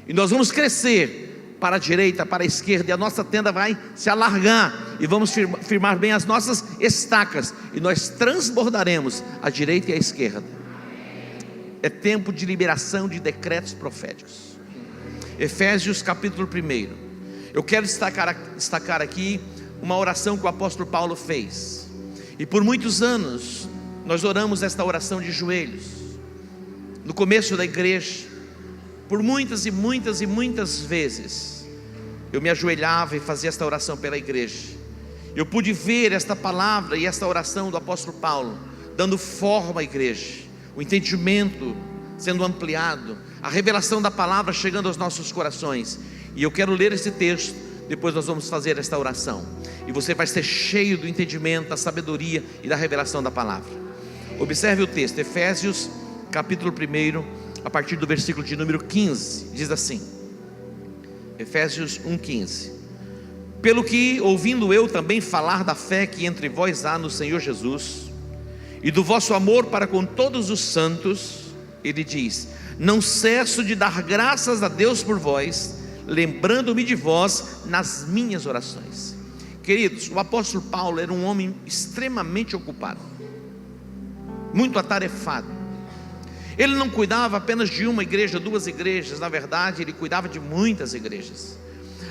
Speaker 1: E nós vamos crescer para a direita, para a esquerda, e a nossa tenda vai se alargar, e vamos firmar bem as nossas estacas, e nós transbordaremos à direita e à esquerda. É tempo de liberação de decretos proféticos. Efésios capítulo 1. Eu quero destacar aqui uma oração que o apóstolo Paulo fez. E por muitos anos nós oramos esta oração de joelhos. No começo da igreja, por muitas vezes, eu me ajoelhava e fazia esta oração pela igreja. Eu pude ver esta palavra e esta oração do apóstolo Paulo dando forma à igreja, o entendimento sendo ampliado, a revelação da palavra chegando aos nossos corações. E eu quero ler esse texto, depois nós vamos fazer esta oração, e você vai ser cheio do entendimento, da sabedoria e da revelação da palavra. Observe o texto, Efésios capítulo 1, a partir do versículo de número 15, diz assim: Efésios 1,15. Pelo que, ouvindo eu também falar da fé que entre vós há no Senhor Jesus, e do vosso amor para com todos os santos, ele diz: não cesso de dar graças a Deus por vós, lembrando-me de vós nas minhas orações. Queridos, o apóstolo Paulo era um homem extremamente ocupado, muito atarefado. Ele não cuidava apenas de uma igreja, duas igrejas. Na verdade, ele cuidava de muitas igrejas.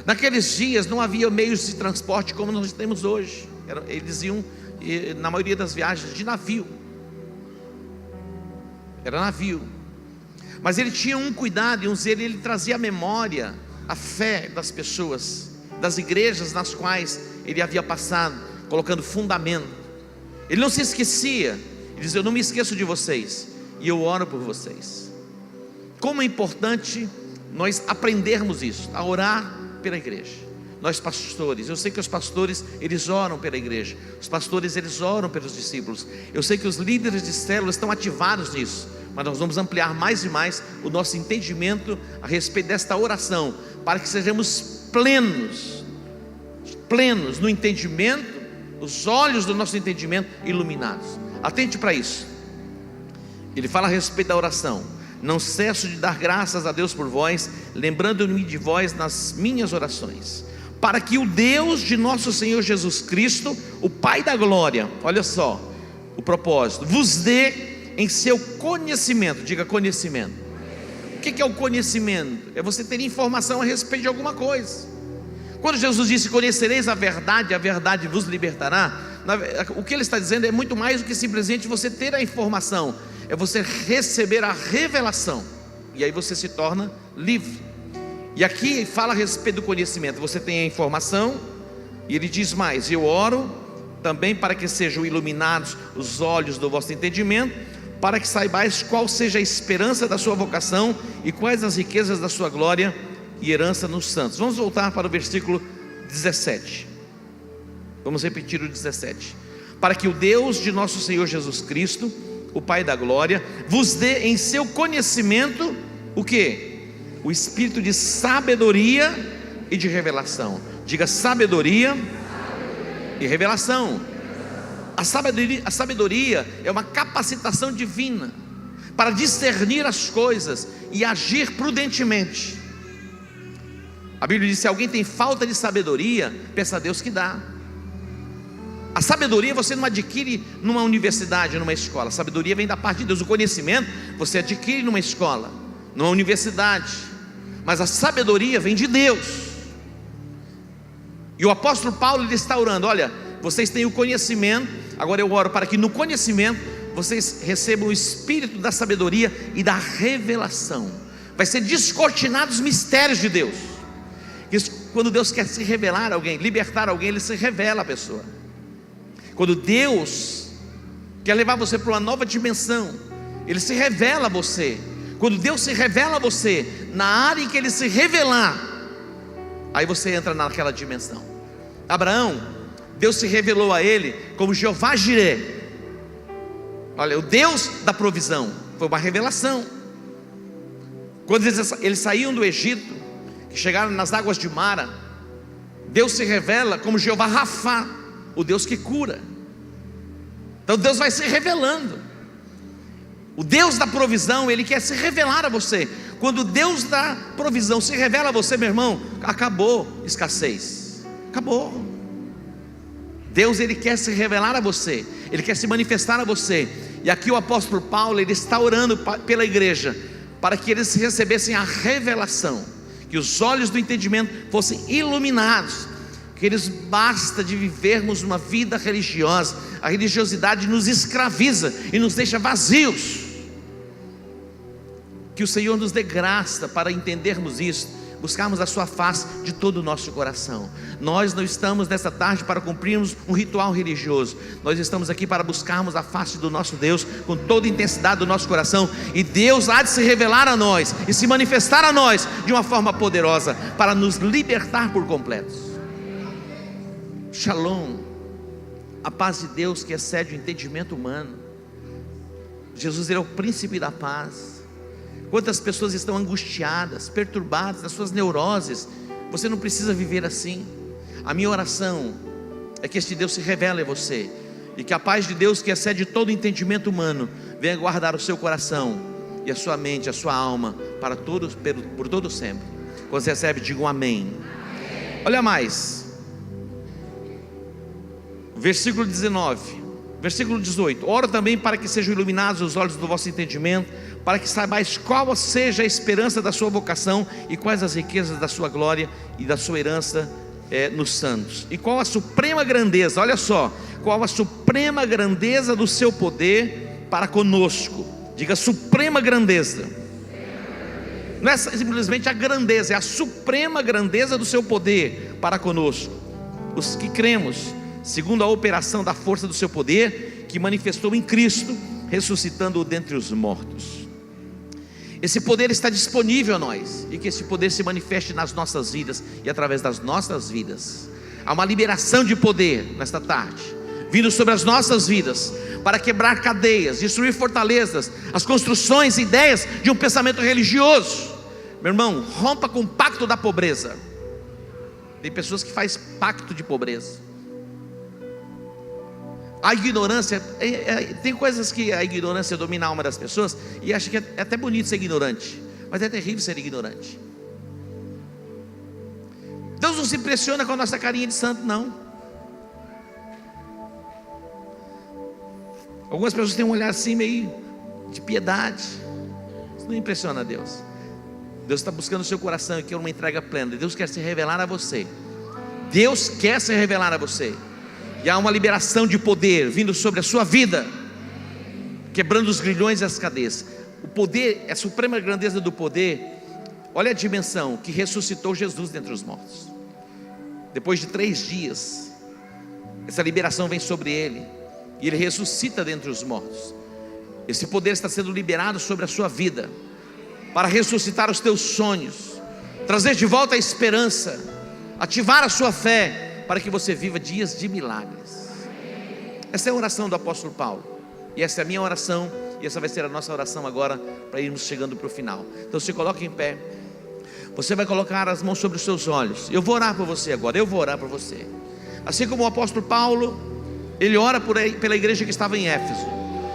Speaker 1: Naqueles dias não havia meios de transporte como nós temos hoje. Eles iam, na maioria das viagens, de navio. Era navio. Mas ele tinha um cuidado e um zelo. Ele trazia à memória a fé das pessoas, das igrejas nas quais ele havia passado, colocando fundamento. Ele não se esquecia. Ele dizia: eu não me esqueço de vocês, e eu oro por vocês. Como é importante nós aprendermos isso, a orar pela igreja. Nós pastores, eu sei que os pastores, eles oram pela igreja. Os pastores, eles oram pelos discípulos. Eu sei que os líderes de células estão ativados nisso. Mas nós vamos ampliar mais e mais o nosso entendimento a respeito desta oração, para que sejamos plenos no entendimento, os olhos do nosso entendimento iluminados. Atente para isso. Ele fala a respeito da oração: não cesso de dar graças a Deus por vós, lembrando-me de vós nas minhas orações, para que o Deus de nosso Senhor Jesus Cristo, o Pai da glória, olha só o propósito, vos dê em seu conhecimento. Diga conhecimento. O que é o conhecimento? É você ter informação a respeito de alguma coisa. Quando Jesus disse: conhecereis a verdade vos libertará, o que ele está dizendo é muito mais do que simplesmente você ter a informação. É você receber a revelação, e aí você se torna livre. E aqui fala a respeito do conhecimento. Você tem a informação, e ele diz mais: eu oro também para que sejam iluminados os olhos do vosso entendimento, para que saibais qual seja a esperança da sua vocação e quais as riquezas da sua glória e herança nos santos. Vamos voltar para o versículo 17. Vamos repetir o 17. Para que o Deus de nosso Senhor Jesus Cristo, o Pai da glória, vos dê em seu conhecimento o que? O espírito de sabedoria e de revelação. Diga sabedoria e revelação. A sabedoria é uma capacitação divina para discernir as coisas e agir prudentemente. A Bíblia diz: se alguém tem falta de sabedoria, peça a Deus que dá. A sabedoria você não adquire numa universidade, numa escola. A sabedoria vem da parte de Deus. O conhecimento você adquire numa escola, numa universidade. Mas a sabedoria vem de Deus. E o apóstolo Paulo, ele está orando: olha, vocês têm o conhecimento, agora eu oro para que no conhecimento vocês recebam o espírito da sabedoria e da revelação. Vai ser descortinados os mistérios de Deus. Quando Deus quer se revelar a alguém, libertar alguém, Ele se revela à pessoa. Quando Deus quer levar você para uma nova dimensão, Ele se revela a você. Quando Deus se revela a você, na área em que Ele se revelar, aí você entra naquela dimensão. Abraão, Deus se revelou a ele como Jeová Jiré. Olha, o Deus da provisão. Foi uma revelação. Quando eles saíam do Egito, que chegaram nas águas de Mara, Deus se revela como Jeová Rafá, o Deus que cura. Então Deus vai se revelando. O Deus da provisão, Ele quer se revelar a você. Quando o Deus da provisão se revela a você, meu irmão, acabou escassez. Acabou. Deus, Ele quer se revelar a você, Ele quer se manifestar a você. E aqui o apóstolo Paulo, ele está orando pela igreja, para que eles recebessem a revelação, que os olhos do entendimento fossem iluminados. Que eles, basta de vivermos uma vida religiosa, a religiosidade nos escraviza e nos deixa vazios. Que o Senhor nos dê graça para entendermos isso, buscarmos a sua face de todo o nosso coração. Nós não estamos nessa tarde para cumprirmos um ritual religioso. Nós estamos aqui para buscarmos a face do nosso Deus com toda a intensidade do nosso coração. E Deus há de se revelar a nós e se manifestar a nós de uma forma poderosa, para nos libertar por completo. Shalom, a paz de Deus que excede o entendimento humano. Jesus, Ele é o príncipe da paz. Quantas pessoas estão angustiadas, perturbadas nas suas neuroses, Você não precisa viver assim. A minha oração é que este Deus se revele a você, e que a paz de Deus, que excede todo entendimento humano, venha guardar o seu coração e a sua mente, a sua alma, para todos, por todo sempre. Quando você recebe, diga um amém. Olha mais, versículo 19, versículo 18: oro também para que sejam iluminados os olhos do vosso entendimento, para que saibais qual seja a esperança da sua vocação, e quais as riquezas da sua glória e da sua herança nos santos, e qual a suprema grandeza, olha só, qual a suprema grandeza do seu poder para conosco. Diga suprema grandeza. Não é simplesmente a grandeza, é a suprema grandeza do seu poder para conosco, os que cremos, segundo a operação da força do seu poder, que manifestou em Cristo, ressuscitando-o dentre os mortos. Esse poder está disponível a nós, e que esse poder se manifeste nas nossas vidas e através das nossas vidas. Há uma liberação de poder nesta tarde, vindo sobre as nossas vidas, para quebrar cadeias, destruir fortalezas, as construções e ideias de um pensamento religioso. Meu irmão, rompa com o pacto da pobreza. Tem pessoas que fazem pacto de pobreza. A ignorância, tem coisas que a ignorância domina a alma das pessoas, e acha que é até bonito ser ignorante, mas é terrível ser ignorante. Deus não se impressiona com a nossa carinha de santo, não. Algumas pessoas têm um olhar assim meio de piedade. Isso não impressiona a Deus. Deus está buscando o seu coração e quer uma entrega plena. Deus quer se revelar a você. Deus quer se revelar a você. E há uma liberação de poder vindo sobre a sua vida, quebrando os grilhões e as cadeias. O poder, a suprema grandeza do poder, olha a dimensão, que ressuscitou Jesus dentre os mortos. Depois de 3 dias, essa liberação vem sobre ele, e ele ressuscita dentre os mortos. Esse poder está sendo liberado sobre a sua vida, para ressuscitar os teus sonhos, trazer de volta a esperança, ativar a sua fé, para que você viva dias de milagres. Essa é a oração do apóstolo Paulo, e essa é a minha oração, e essa vai ser a nossa oração agora, para irmos chegando para o final. Então se coloque em pé, você vai colocar as mãos sobre os seus olhos. Eu vou orar por você agora, eu vou orar por você. Assim como o apóstolo Paulo, ele ora pela igreja que estava em Éfeso,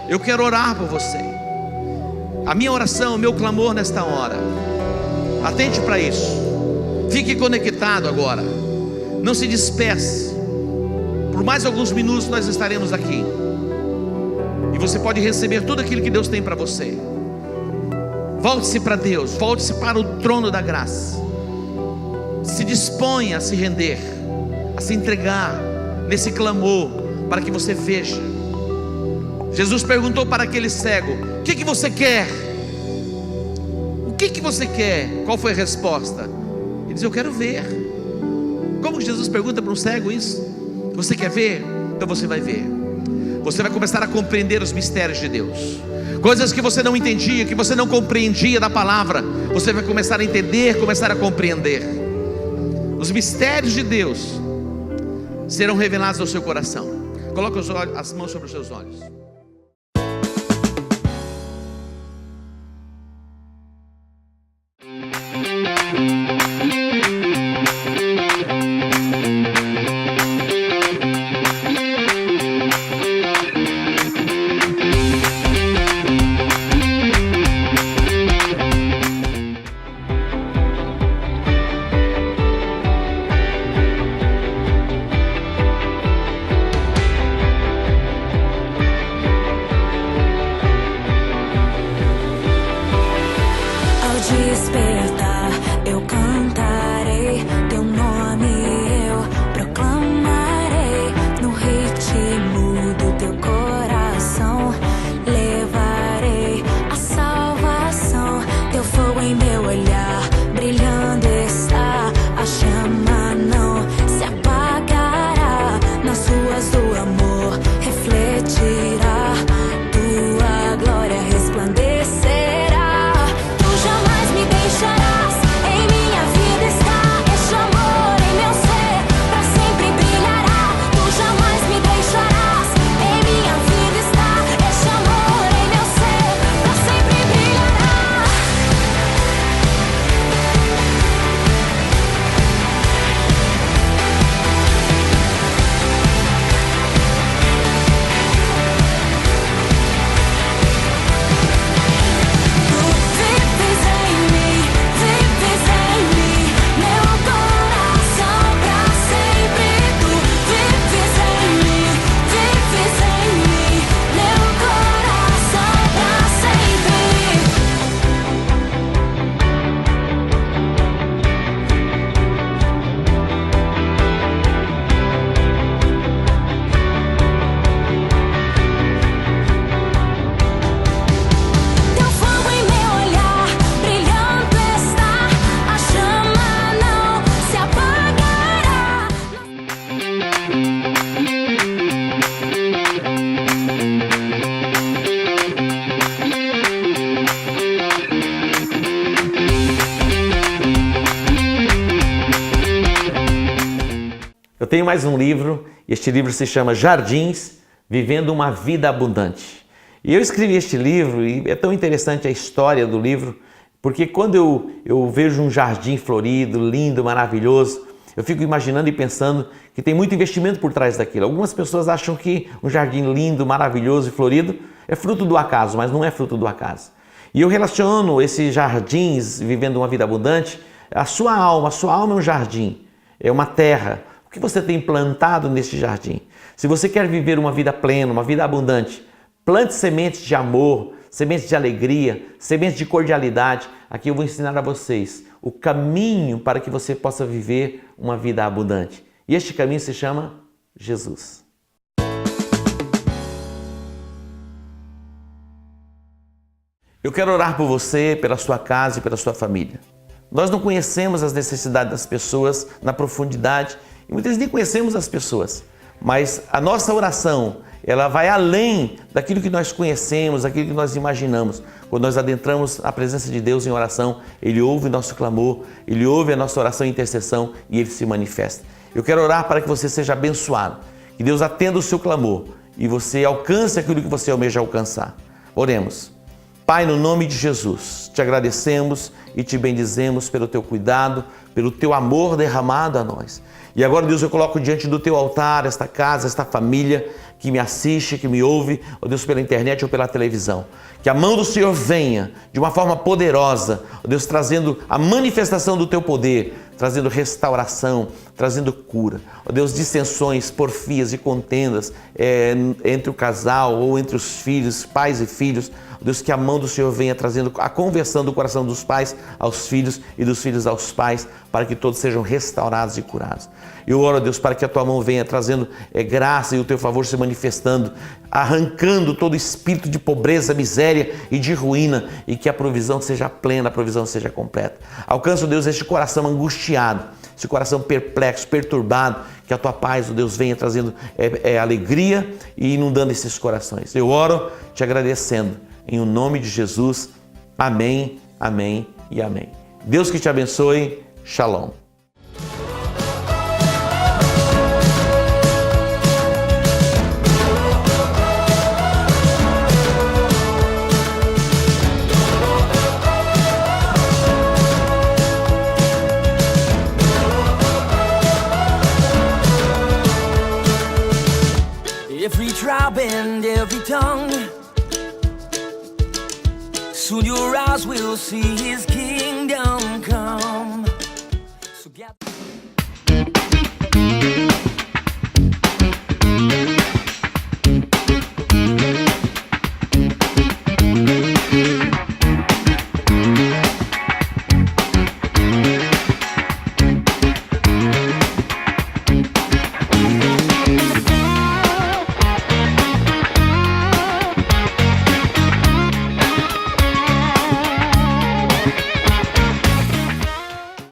Speaker 1: eu quero orar por você. A minha oração, o meu clamor nesta hora, atente para isso, fique conectado agora. Não se disperse. Por mais alguns minutos nós estaremos aqui, e você pode receber tudo aquilo que Deus tem para você. Volte-se para Deus, volte-se para o trono da graça. Se disponha a se render, a se entregar nesse clamor, para que você veja. Jesus perguntou para aquele cego: o que você quer? O que você quer? Qual foi a resposta? Ele diz: eu quero ver. Como Jesus pergunta para um cego isso? Você quer ver? Então você vai ver. Você vai começar a compreender os mistérios de Deus. Coisas que você não entendia, que você não compreendia da palavra, você vai começar a entender, começar a compreender. Os mistérios de Deus serão revelados ao seu coração. Coloque as mãos sobre os seus olhos. Eu tenho mais um livro, este livro se chama Jardins, Vivendo uma Vida Abundante. E eu escrevi este livro e é tão interessante a história do livro, porque quando eu vejo um jardim florido, lindo, maravilhoso, eu fico imaginando e pensando que tem muito investimento por trás daquilo. Algumas pessoas acham que um jardim lindo, maravilhoso e florido é fruto do acaso, mas não é fruto do acaso. E eu relaciono esses jardins, vivendo uma vida abundante, a sua alma é um jardim, é uma terra. O que você tem plantado neste jardim? Se você quer viver uma vida plena, uma vida abundante, plante sementes de amor, sementes de alegria, sementes de cordialidade. Aqui eu vou ensinar a vocês o caminho para que você possa viver uma vida abundante. E este caminho se chama Jesus. Eu quero orar por você, pela sua casa e pela sua família. Nós não conhecemos as necessidades das pessoas na profundidade e muitas vezes nem conhecemos as pessoas, mas a nossa oração, ela vai além daquilo que nós conhecemos, daquilo que nós imaginamos. Quando nós adentramos a presença de Deus em oração, Ele ouve o nosso clamor, Ele ouve a nossa oração e intercessão e Ele se manifesta. Eu quero orar para que você seja abençoado, que Deus atenda o seu clamor e você alcance aquilo que você almeja alcançar. Oremos. Pai, no nome de Jesus, te agradecemos e te bendizemos pelo teu cuidado, pelo teu amor derramado a nós. E agora, Deus, eu coloco diante do teu altar esta casa, esta família que me assiste, que me ouve, ó Deus, pela internet ou pela televisão. Que a mão do Senhor venha de uma forma poderosa, ó Deus, trazendo a manifestação do teu poder, trazendo restauração, trazendo cura. Ó Deus, dissensões, porfias e contendas entre o casal ou entre os filhos, pais e filhos. Ó Deus, que a mão do Senhor venha trazendo a conversão do coração dos pais aos filhos e dos filhos aos pais, para que todos sejam restaurados e curados. Eu oro, Deus, para que a tua mão venha trazendo graça e o teu favor se manifestando, arrancando todo espírito de pobreza, miséria e de ruína, e que a provisão seja plena, a provisão seja completa. Alcança, Deus, este coração angustiado, esse coração perplexo, perturbado, que a tua paz, Deus, venha trazendo alegria e inundando esses corações. Eu oro te agradecendo, em o nome de Jesus. Amém, amém e amém. Deus que te abençoe. Shalom.
Speaker 12: Every tribe and every tongue, soon your eyes will see His kingdom come. So get